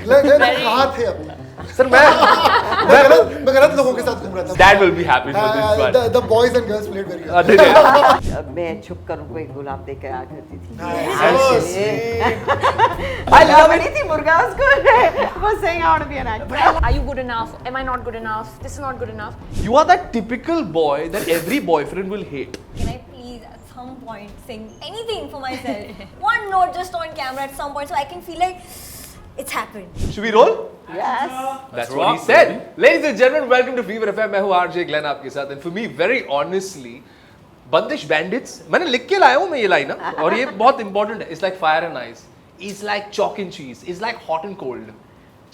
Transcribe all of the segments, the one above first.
कहाँ थे अभी? सर मैं गलत लोगों के साथ घूम रहा था। Dad will be happy for this one. The boys and girls played very well. मैं छुप कर उनको एक गुलाब दे के आ करती थी। So sweet. I love it. थी मुर्गा उसको was saying I want to be an actor. Are you good enough? Am I not good enough? This is not good enough. You are that typical boy that every boyfriend will hate. Can I please at some point sing anything for myself? One note just on camera at some point so I can feel like it's happened. Should we roll? Yes. That's what he said. Ladies and gentlemen, welcome to Fever FM. मैं हूँ RJ Glenn आपके साथ. And for me, very honestly, Bandish Bandits. मैंने लिख के लाया हूँ मैं ये लाइन ना, और ये बहुत important है. It's like fire and ice. It's like chalk and cheese. It's like hot and cold.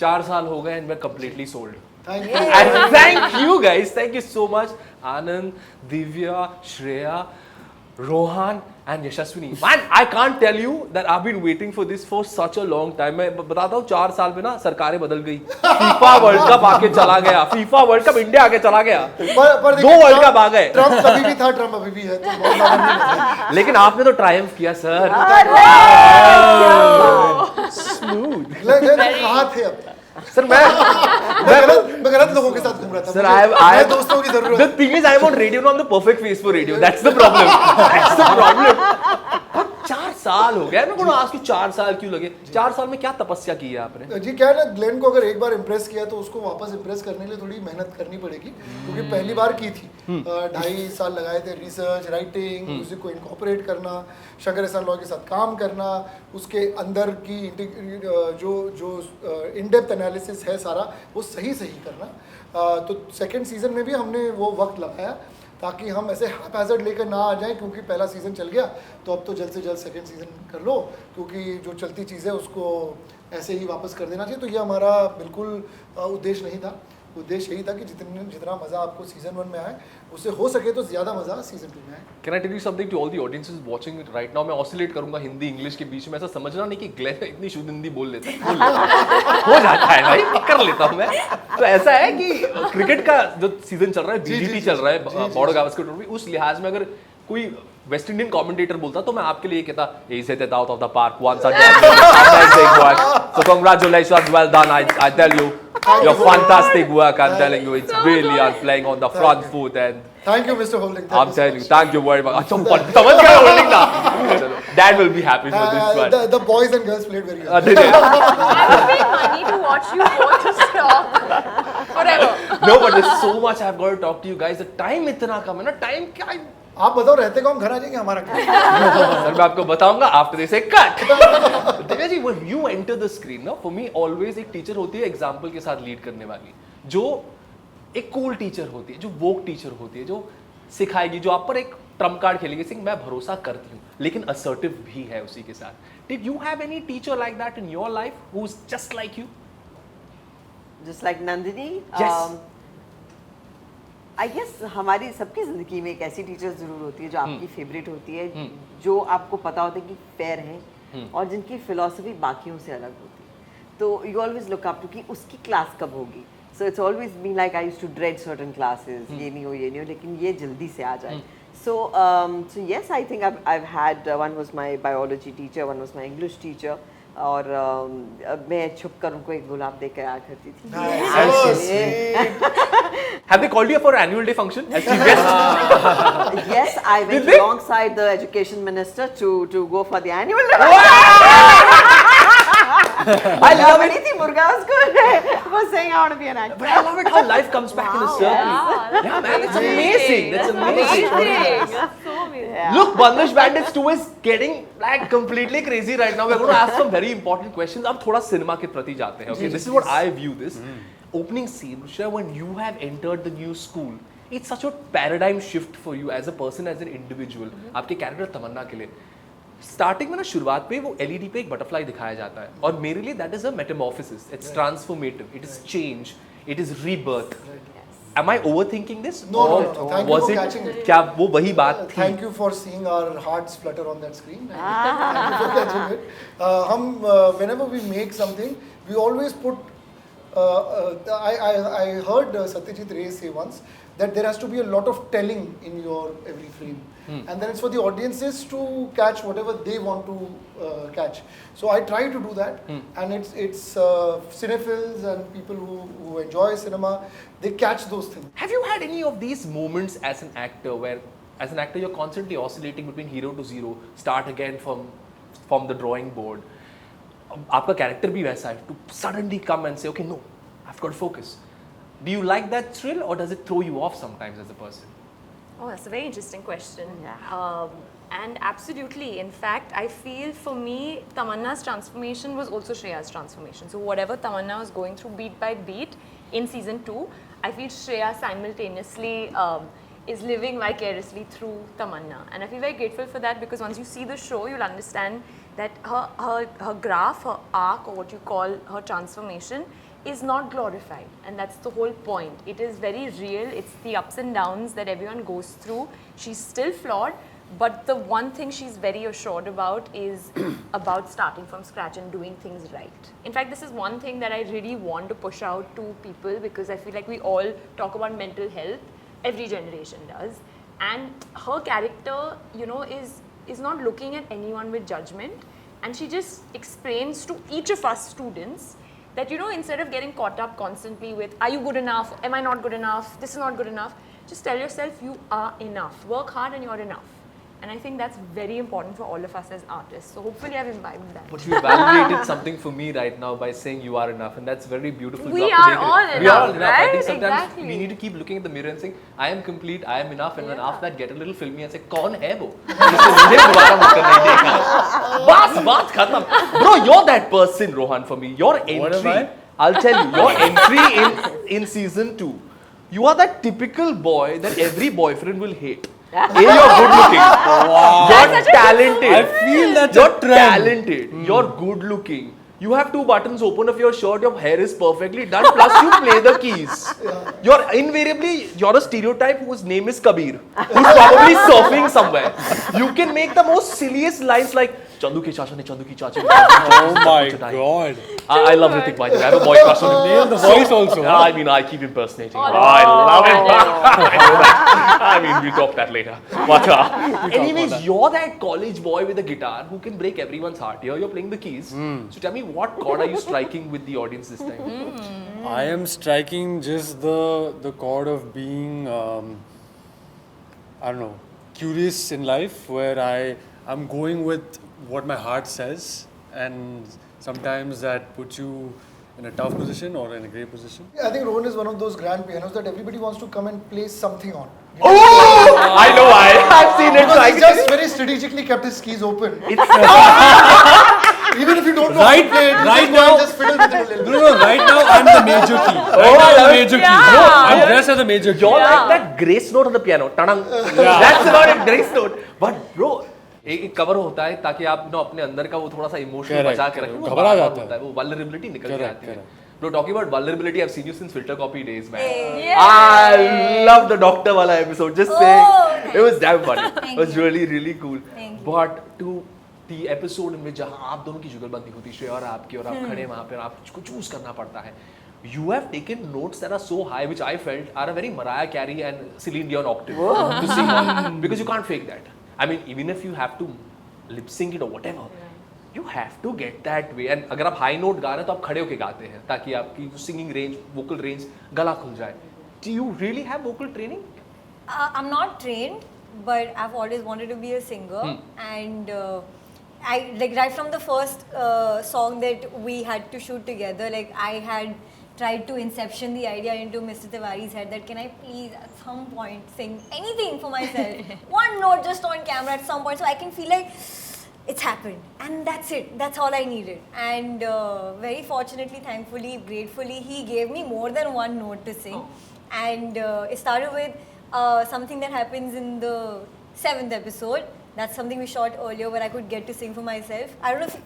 4 साल हो गए and we're completely sold. Thank you. And thank you guys. Thank you so much, Anand, Divya, Shreya, Rohan and Yashaswini. Man, I can't tell you that I've been waiting for this for such a long time. मैं बताता हूँ 4 साल में ना सरकारें बदल गई. FIFA world cup आके चला गया. FIFA वर्ल्ड कप इंडिया आके चला गया. पर 2 वर्ल्ड कप आ गए. ट्रम्प अभी भी था, ट्रम्प अभी भी है. तो बहुत ज्यादा नहीं है. लेकिन आपने तो ट्रायम्फ किया सर. स्मूथ. कहाँ थे अब? सर मैं गलत लोगों के साथ घूम रहा था. Sir, I दोस्तों की जरूरत. The thing is, I'm on radio now. I'm the perfect face for radio. That's the problem. That's the problem. 4 साल हो गया. मैं बोला आज की 4 साल क्यों लगे? 4 साल में क्या तपस्या की है आपने? जी क्या है ना, ग्लेन को अगर एक बार इम्प्रेस किया तो उसको वापस इम्प्रेस करने के लिए थोड़ी मेहनत करनी पड़ेगी, क्योंकि पहली बार की थी. 2.5 साल लगाए थे रिसर्च, राइटिंग, म्यूजिक को इनकॉर्पोरेट करना, शंकर एहसान लॉय के साथ काम करना, उसके अंदर की जो इन-डेप्थ एनालिसिस है सारा वो सही करना. तो सेकंड सीजन में भी हमने वो वक्त लगाया ताकि हम ऐसे हैपहैज़र्ड लेकर ना आ जाएं, क्योंकि पहला सीज़न चल गया तो अब तो जल्द से जल्द सेकंड सीज़न कर लो, क्योंकि जो चलती चीज़ें उसको ऐसे ही वापस कर देना चाहिए. तो ये हमारा बिल्कुल उद्देश्य नहीं था. उद्देश्य यही था कि जितना मज़ा आपको सीज़न 1 में आए उससे हो सके तो ज़्यादा मज़ा सीज़न 2 में आए. Can I tell you something to all the audiences watching it right now? मैं ऑसिलेट करूंगा हिंदी इंग्लिश के बीच में. ऐसा समझना नहीं कि ग्लेन इतनी शुद्ध हिंदी बोल लेता है. हो जाता है भाई, कर लेता हूँ मैं. तो ऐसा है कि क्रिकेट का जो सीजन चल रहा है, बीजीटी चल रहा है, बॉर्डर गावस्कर ट्रॉफी, उस लिहाज में अगर कोई वेस्ट इंडियन कमेंटेटर बोलता तो मैं आपके लिए कहता he said it out of the park once again. Amazing work. So congratulations, well done. I tell you, your fantastic work. I'm telling you, it's brilliant, playing on the front foot and. Thank you, Mr. Holding. I'm telling you, thank you very much. अच्छा समझ गया Holding ना. Dad will be happy for this one. The boys and girls played very well. I would pay money to watch you both to stop. Whatever. No, but there's so much I've got to talk to you guys. The time इतना कम है ना. Time क्या? आप बताओ, रहते को हम घर आ जाएंगे, हमारा क्या? सर मैं आपको बताऊंगा आफ्टर दिस एक cut. Divya ji, when you enter the screen ना, for me always एक टीचर होती है एग्जाम्पल के साथ लीड करने वाली, जो एक कूल टीचर होती है, जो वोक टीचर होती है, जो सिखाएगी, जो आप पर एक ट्रम्प कार्ड खेलेगी, सिंह मैं भरोसा करती हूँ, लेकिन असर्टिव भी है उसी के साथ. Did you have any teacher like that in your life who's just like you? Just like Nandini. Yes. I guess हमारी सबकी ज़िंदगी में एक ऐसी टीचर ज़रूर होती है जो आपकी फेवरेट होती है, जो आपको पता होता है कि फेयर है और जिनकी फिलॉसफी बाकियों से अलग होती है. तो you always look up to कि उसकी क्लास कब होगी. So it's always been like I used to dread certain classes, ये नहीं हो, लेकिन ये जल्दी से आ जाए. So yes, I think I've had one was my biology teacher, one was my English teacher. और मैं छुप कर उनको एक गुलाब दे के आ करती थी. Have they called you for annual day function as chief guest? Yes, I went alongside the education minister to go for the annual day. I love it. थी मुर्गा उसको was saying I want to be an actor. But I love it how life comes back in a circle. Yeah, man, it's amazing. That's amazing. So amazing. Yeah. Look, Bandish Bandits 2 is getting like completely crazy right now. We're going to ask some very important questions. अब थोड़ा cinema के प्रति जाते हैं. Okay, this is what I view this. Opening scene, Shreya, when you have entered the new school, it's such a paradigm shift for you as a person, as an individual. आपके character तमन्ना के लिए starting में ना शुरुआत पे वो LED पे एक बटरफ्लाई दिखाया जाता है, और मेरे लिए that is a Metamorphosis. It's transformative, it is change, it is rebirth. Am I overthinking this? No. Thank you for catching it. क्या वो वही बात थी? Thank you for seeing our hearts flutter on that screen. Thank you for catching it. हम whenever we make something, we always put. I heard Satyajit Ray say once that there has to be a lot of telling in your every frame, and then it's for the audiences to catch whatever they want to catch. So I try to do that, and it's cinephiles and people who enjoy cinema, they catch those things. Have you had any of these moments as an actor where, as an actor, you're constantly oscillating between hero to zero, start again from the drawing board? आपका character भी वैसा है, to suddenly come and say, okay, no, I've got to focus. Do you like that thrill, or does it throw you off sometimes as a person? Oh, that's a very interesting question. Yeah. And absolutely, in fact, I feel for me, Tamanna's transformation was also Shreya's transformation. So whatever Tamanna was going through beat by beat in season 2, I feel Shreya simultaneously is living vicariously through Tamanna. And I feel very grateful for that, because once you see the show, you'll understand that her graph, her arc, or what you call her transformation, is not glorified, and that's the whole point. It is very real. It's the ups and downs that everyone goes through. She's still flawed, but the one thing she's very assured about is about starting from scratch and doing things right. In fact, this is one thing that I really want to push out to people, because I feel like we all talk about mental health. Every generation does, and her character, you know, is not looking at anyone with judgment, and she just explains to each of us students that, you know, instead of getting caught up constantly with, are you good enough, am I not good enough, this is not good enough, just tell yourself you are enough, work hard and you're enough. And I think that's very important for all of us as artists. So hopefully I've imbibed that. But you validated something for me right now by saying you are enough, and that's very beautiful. We You have to are make it- all We are enough, all enough. I think right? sometimes Exactly. we need to keep looking at the mirror and saying, I am complete, I am enough, and then Yeah. after that get a little filmy and say, कौन है वो? जिसने मुझे दोबारा मुझसे नहीं देखा? बस बात खत्म. Bro, you're that person, Rohan, for me. Your entry. What am I? I'll tell you. Your entry in season 2. You are that typical boy that every boyfriend will hate. A, you're good looking. You're talented. I feel that's a You're trend. talented. You're good looking. You have 2 buttons open of your shirt. Your hair is perfectly done. Plus, you play the keys. You're a stereotype whose name is Kabir, who's probably surfing somewhere. You can make the most silliest lines like Chandu ki chacha ne Chandu ki chacha. Oh my god. I love Hrithik, by the way. I have a boy crush on him. Nail the voice also. huh? I mean, I keep impersonating him. I love it. I know that. I mean, we'll talk that later. But anyways, you're that college boy with a guitar who can break everyone's heart. Here, you're playing the keys. So tell me, what chord are you striking with the audience this time? I am striking just the chord of being, I don't know, curious in life, where I'm going with what my heart says, and sometimes that puts you in a tough position or in a great position. I think Rohan is one of those grand pianos that everybody wants to come and play something on. Oh! I know why. I've seen it. So Because I he's just very strategically kept his keys open. Even if you don't know Right- how to play it, you right just go and now- just fiddle with it a little bit. No, right now I'm the major key. Right now I'm the major key. No, I'm dressed as the major key. You're like that grace note on the piano. Tadang. That's about it, grace note. But bro, एक cover होता है ताकि आप अपने अंदर का वो थोड़ा सा इमोशन Correct, बचा के रखें. correct. वो घबरा बाहर जाता होता है, वो vulnerability निकल के Correct, आती है. correct. Bro, talking about vulnerability, I've seen you since Filter Copy days, man. Yeah. I love the doctor wala episode. Just saying, Oh, it was damn funny. Thank It was you. really, really cool. Thank you. But to the episode in which जहाँ आप दोनों की जुगलबंदी होती है, श्रेया और आपकी, और आप खड़े वहाँ पे और आपको चूज करना पड़ता है. You have taken notes that are so high, which I felt are a very Mariah Carey and Celine Dion octave to sing on, because you can't fake that. I mean, even if you have to lip sync it or whatever, you have to get that way. And अगर आप high note गा रहे हैं तो आप खड़े होके गाते हैं ताकि आपकी singing range, vocal range, गला खुल जाए. Do you really have vocal training? I'm not trained, but I've always wanted to be a singer, and I like right from the first song that we had to shoot together. Like I had tried to inception the idea into Mr. Tiwari's head that can I please at some point sing anything for myself, one note just on camera at some point, so I can feel like it's happened, and that's it. That's all I needed. And very fortunately, thankfully, gratefully, he gave me more than one note to sing, and it started with something that happens in the 7th episode. That's something we shot earlier where I could get to sing for myself. I don't know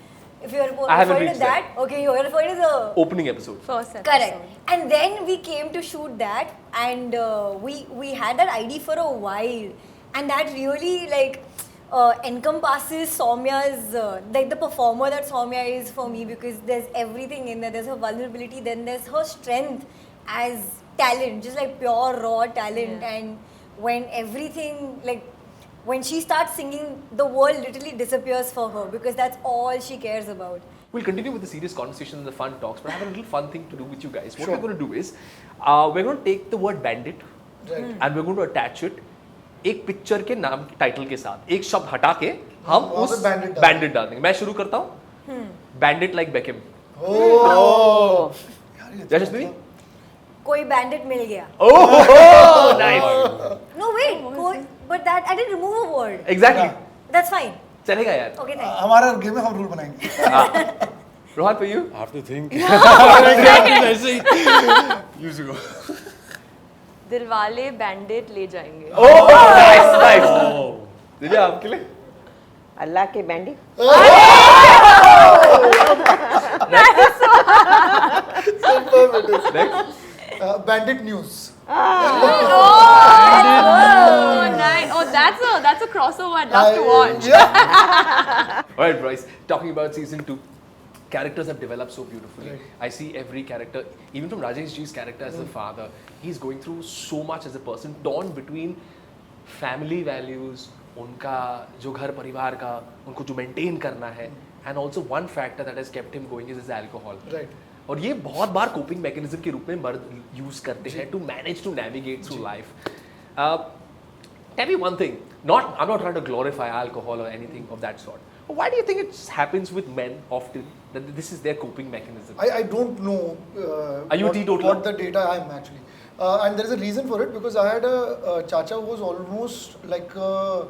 if you're I haven't referring to reached that. Okay, you're referring to the Opening episode. First episode. correct. And then we came to shoot that, and we had that ID for a while, and that really like encompasses Soumya's like the performer that Soumya is for me, because there's everything in there. There's her vulnerability, then there's her strength as talent, just like pure raw talent. And when everything, like when she starts singing, the world literally disappears for her because that's all she cares about. We'll continue with the serious conversations and the fun talks, but I have a little fun thing to do with you guys. What Sure. we're going to do is, we're going to take the word bandit Right. and we're going to attach it एक picture के नाम title के साथ एक शब्द हटा के हम वहाँ पे उस bandit डाल बैंडिट डाल देंगे. मैं शुरू करता हूँ. Bandit like become. Oh. यार, ये यशस्वी? कोई bandit मिल गया. Oh, nice. No wait, but that I didn't remove a word. Exactly. That's fine. चलेगा यार. Okay, thank you. हमारा गेम में हम रूल बनाएंगे. Rohan for you. I have to think. Exactly, ऐसे ही. Used to go. Dilwale bandit ले जाएंगे. Oh, nice, nice. दिव्या आपके लिए. अल्लाह के bandy. Next. Bandit news. Oh, nice. Oh, that's a crossover I'd love to watch. Yeah. All right, Bryce. Talking about season 2, characters have developed so beautifully. Right. I see every character, even from Rajesh Ji's character as a father, he's going through so much as a person, torn between family values, उनका जो घर परिवार का उनको जो maintain करना है, and also one factor that has kept him going is his alcohol. Right. और ये बहुत बार coping mechanism के रूप में मर्द यूज करते हैं to manage to navigate through life. Tell me one thing. I'm not trying to glorify alcohol or anything of that sort. But why do you think it happens with men often that this is their coping mechanism? I don't know Are you a teetotaler? what the data I am actually. And there is a reason for it because I had a chacha who was almost like a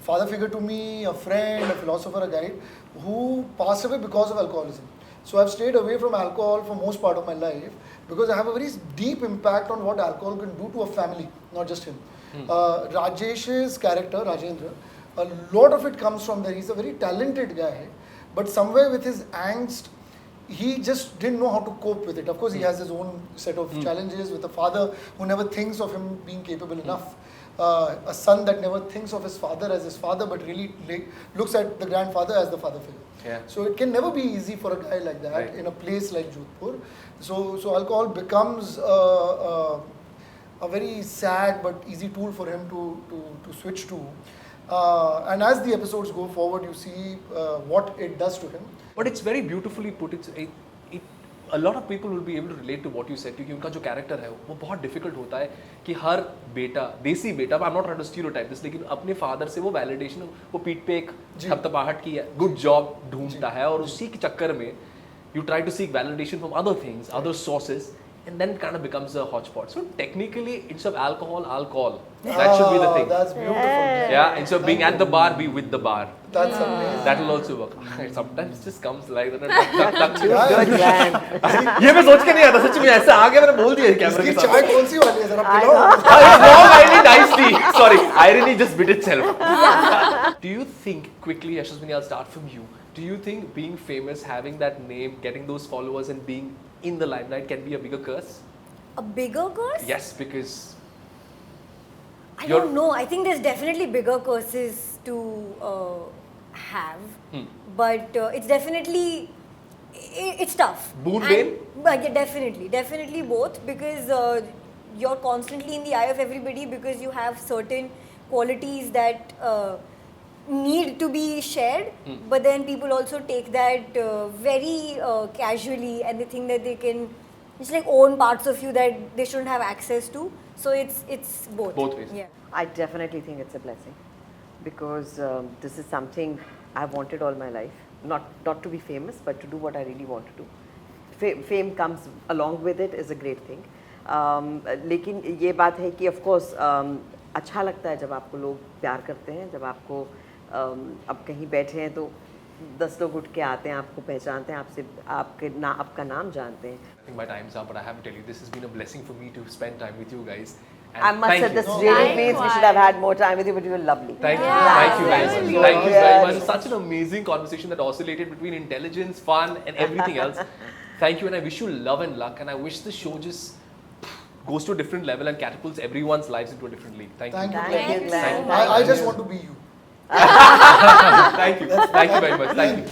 father figure to me, a friend, a philosopher, a guide, who passed away because of alcoholism. So I've stayed away from alcohol for most part of my life because I have a very deep impact on what alcohol can do to a family, not just him. Rajesh's character, Rajendra, a lot of it comes from there. He's a very talented guy, but somewhere with his angst, he just didn't know how to cope with it. Of course, he has his own set of challenges with a father who never thinks of him being capable enough. A son that never thinks of his father as his father, but really looks at the grandfather as the father figure. Yeah. So it can never be easy for a guy like that Right. in a place like Jodhpur. So alcohol becomes a very sad but easy tool for him to switch to. And as the episodes go forward, you see what it does to him. But it's very beautifully put. A lot of people will be able to relate to what you said क्योंकि उनका जो character है वो बहुत difficult होता है कि हर बेटा देसी बेटा I am not trying to stereotype this लेकिन अपने फादर से वो वैलिडेशन वो पीठ पे एक थपथपाहट की गुड जॉब ढूंढता है और उसी के चक्कर में you try to seek validation from other things, other sources, and then it kind of becomes a hodgepodge. So technically, instead of alcohol. That should be the thing. That's beautiful. Yeah, instead of being at the bar, be with the bar. That's amazing. That will also work. Sometimes it just comes like that. Good plan. ये मैं सोच के नहीं आता सच में ऐसा आ गया मैंने बोल दिया कैमरे इसकी के चाय सामने. कौन सी वाली है जरा पिलाओ. Wrong irony nicely. Sorry, irony just bit itself. Do you think quickly, Yashaswini, I'll start from you. Do you think being famous, having that name, getting those followers, and being in the limelight can be a bigger curse? A bigger curse? Yes, because I You're- don't know. I think there's definitely bigger curses to have, but it's definitely it's tough. Boon And- bane? But yeah, definitely both because you're constantly in the eye of everybody because you have certain qualities that need to be shared, but then people also take that very casually and they think that they can just like own parts of you that they shouldn't have access to. So it's both. Both ways. Yeah. I definitely think it's a blessing because this is something I've wanted all my life. Not to be famous, but to do what I really want to do. Fame comes along with it is a great thing. लेकिन ये बात है कि of course अच्छा लगता है जब आपको लोग प्यार करते हैं, जब आपको अब कहीं बैठे हैं तो 10 लोग उठ के आते हैं, आपको पहचानते हैं, आपसे आपका नाम जानते हैं. I think my time's up, but I have to tell you, this has been a blessing for me to spend time with you guys. And I must thank say you. this really means we should have had more time with you, but you were lovely. Thank you, Yeah, thank you guys. really. Thank you very Yes. much. Such an amazing conversation that oscillated between intelligence, fun, and everything else. Thank you, and I wish you love and luck. And I wish the show just goes to a different level and catapults everyone's lives into a different league. Thank you. Thank you. Thank you, Glenn. Glenn. I just want to be you. Thank you. Thank you very much. Thank you.